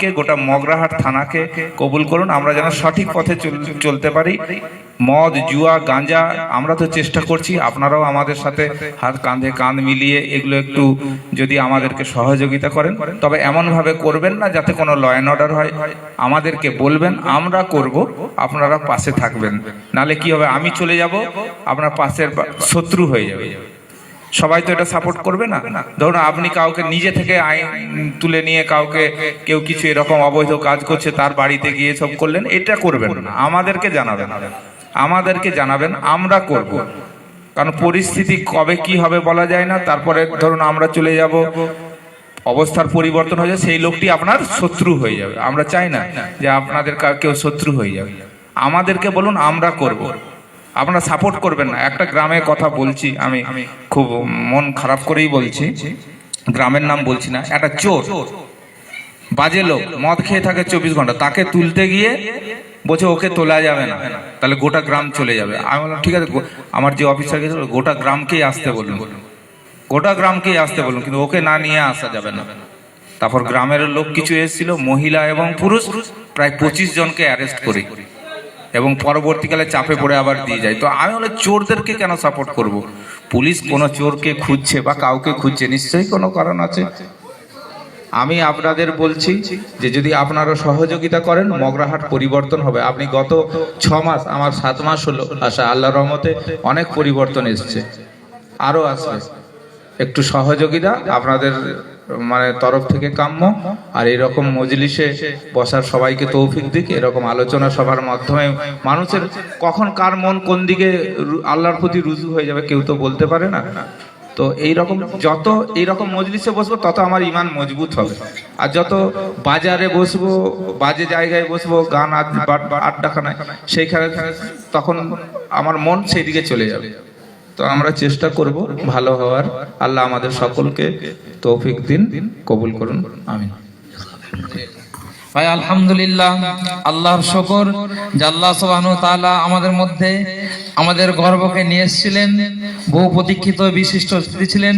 কে গোটা মগরাহাট থানাকে কবুল করুন, আমরা যেন সঠিক পথে চলতে পারি। মদ, জুয়া, গাঁজা আমরা তো চেষ্টা করছি, আপনারাও আমাদের সাথে হাত কাঁধে কাঁধ মিলিয়ে এগুলো একটু যদি আমাদেরকে সহযোগিতা করেন, তবে এমনভাবে করবেন না যাতে কোনো ল অ্যান্ড অর্ডার হয়। আমাদেরকে বলবেন, আমরা করব, আপনারা পাশে থাকবেন। নালে কি হবে, আমি চলে যাব, আপনার পাশের শত্রু হয়ে যাবে। সবাই তো এটা সাপোর্ট করবে না। ধরুন আপনি কাউকে নিজে থেকে আইন তুলে নিয়ে কাউকে কেউ কিছু এরকম অবৈধ কাজ করছে তার বাড়িতে গিয়ে সব করলেন, এটা করবেন না। আমাদেরকে জানাবেন, আমরা করব। কারণ পরিস্থিতি কবে কি হবে বলা যায় না। তারপরে ধরুন আমরা চলে যাব, অবস্থার পরিবর্তন হয়ে যায়, সেই লোকটি আপনার শত্রু হয়ে যাবে। আমরা চাই না যে আপনাদের কেউ শত্রু হয়ে যাবে। আমাদেরকে বলুন, আমরা করব, আপনারা সাপোর্ট করবেন না। একটা গ্রামের কথা বলছি, আমি খুব মন খারাপ করেই বলছি, গ্রামের নাম বলছি না। একটা চোর, বাজে লোক, মদ খেয়ে থাকে 24 ঘন্টা, তাকে তুলতে গিয়ে বলছে ওকে তোলা যাবে না, তাহলে গোটা গ্রাম চলে যাবে। আমি বললাম ঠিক আছে, আমার যে অফিসার গেছিল গোটা গ্রামকেই আসতে বলুন, কিন্তু ওকে না নিয়ে আসা যাবে না। তারপর গ্রামের লোক কিছু এসেছিল, মহিলা এবং পুরুষ, প্রায় 25 জনকে অ্যারেস্ট করি এবং পরবর্তীকালে চাপে পড়ে আবার দিয়ে যায়। তো আমি বলে চোরদেরকে কেন সাপোর্ট করব? পুলিশ কোনো চোরকে খুঁজছে বা কাউকে খুঁজছে, নিশ্চয়ই কোনো কারণ আছে। আমি আপনাদের বলছি যে যদি আপনারা সহযোগিতা করেন, মগরাহাট পরিবর্তন হবে। আপনি গত 6 মাস, আমার 7 মাস হলো আসা, আল্লাহর রহমতে অনেক পরিবর্তন এসছে, আরও আসবে। একটু সহযোগিতা আপনাদের তরফ থেকে কাম্য। আর এরকম মজলিসে বসার সবাইকে তৌফিক দিক। এরকম আলোচনা সভার মাধ্যমে মানুষের কখন কার মন কোন দিকে আল্লাহর প্রতি রুজু হয়ে যাবে কেউ তো বলতে পারে না। তো যত এইরকম মজলিসে বসবো তত আমার ইমান মজবুত হবে। আর যত বাজারে বসবো, বাজে জায়গায় বসবো, গান আড্ডাখানায়, সেইখানে তখন আমার মন সেই দিকে চলে যাবে। তো আমরা চেষ্টা করব ভালো হওয়ার। আল্লাহ আমাদের সকলকে তৌফিক দিন, কবুল করুন, আমিন। ভাই আলহামদুলিল্লাহ, আল্লাহর শুকর যে আল্লাহ সুবহানাহু ওয়া তাআলা আমাদের মধ্যে আমাদের গর্বকে নিয়ে এসেছিলেন। বহু প্রতীক্ষিত বিশিষ্ট অতিথি ছিলেন,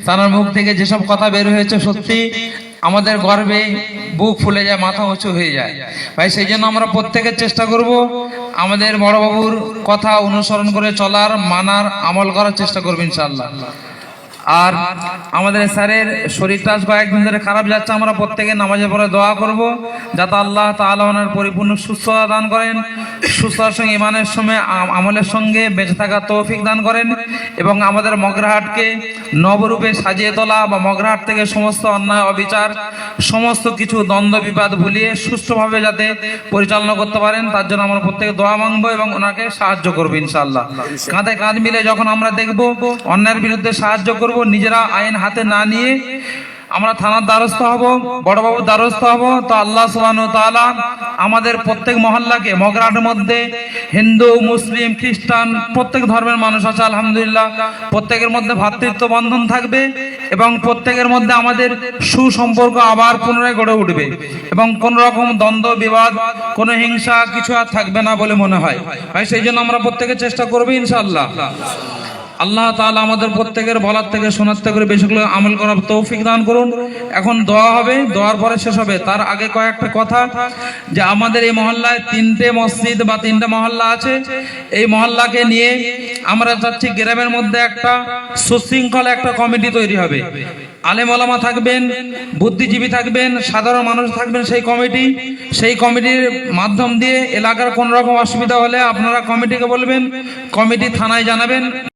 তার মুখ থেকে যেসব কথা বের হয়েছে সত্যি আমাদের গর্বে বুক ফুলে যায়, মাথা উঁচু হয়ে যায়। ভাই সেই জন্য আমরা প্রত্যেকের চেষ্টা করব আমাদের বড় বাবুর কথা অনুসরণ করে চলার, মানার, আমল করার চেষ্টা করব ইনশাআল্লাহ। আর আমাদের স্যারের শরীরটা কয়েকদিন ধরে খারাপ যাচ্ছে, আমরা প্রত্যেকে নামাজে পড়ে দোয়া করব যাতে আল্লাহ তাআলা ওনার পরিপূর্ণ সুস্থতা দান করেন, সুস্থতার সঙ্গে ইমানের সঙ্গে আমলের সঙ্গে বেঁচে থাকার তৌফিক দান করেন, এবং আমাদের মগরাহাটকে নবরূপে সাজিয়ে তোলা বা মগরাহাট থেকে সমস্ত অন্যায়, অবিচার, সমস্ত কিছু দ্বন্দ্ব বিবাদ ভুলিয়ে সুষ্ঠুভাবে যাতে পরিচালনা করতে পারেন, তার জন্য আমরা প্রত্যেকে দোয়া মাংবো এবং ওনাকে সাহায্য করবো ইনশাআল্লাহ। কাঁধে কাঁধ মিলে যখন আমরা দেখব অন্যায়ের বিরুদ্ধে সাহায্য করব, নিজেরা আইন হাতে না নিয়ে আমরা থানার দ্বারস্থ হব, বড় বাবুর দ্বারস্থ হব। তো আল্লাহ সুবহানাহু ওয়া তাআলা আমাদের প্রত্যেক মহল্লাকে, মগরাহাটের মধ্যে হিন্দু, মুসলিম, খ্রিস্টান প্রত্যেক ধর্মের মানুষ আছে আলহামদুলিল্লাহ, প্রত্যেকের মধ্যে ভ্রাতৃত্ব বন্ধন থাকবে এবং প্রত্যেকের মধ্যে আমাদের সুসম্পর্ক আবার পুনরায় গড়ে উঠবে এবং কোন রকম দ্বন্দ্ব বিবাদ, কোনো হিংসা কিছু আর থাকবে না বলে মনে হয়। ভাই সেই জন্য আমরা প্রত্যেকে চেষ্টা করবো ইনশাআল্লাহ। আল্লাহ তাআলা আমাদের প্রত্যেকের বলার থেকে শোনার থেকে বেশি করে আমল করার তৌফিক দান করুন। এখন দোয়া হবে, দোয়ার পরে শেষ হবে। তার আগে কয়েকটা কথা, যে আমাদের এই মহল্লায় 3টে মসজিদ বা 3টে মহল্লা আছে। এই মহল্লাকে নিয়ে আমরা চাচ্ছি গ্রামের মধ্যে একটা সুশৃঙ্খল একটা কমিটি তৈরি হবে। আলেম ওলামা থাকবেন, বুদ্ধিজীবী থাকবেন, সাধারণ মানুষ থাকবেন। সেই কমিটির মাধ্যম দিয়ে এলাকার কোন রকম অসুবিধা হলে আপনারা কমিটিকে বলবেন, কমিটি থানায় জানাবেন।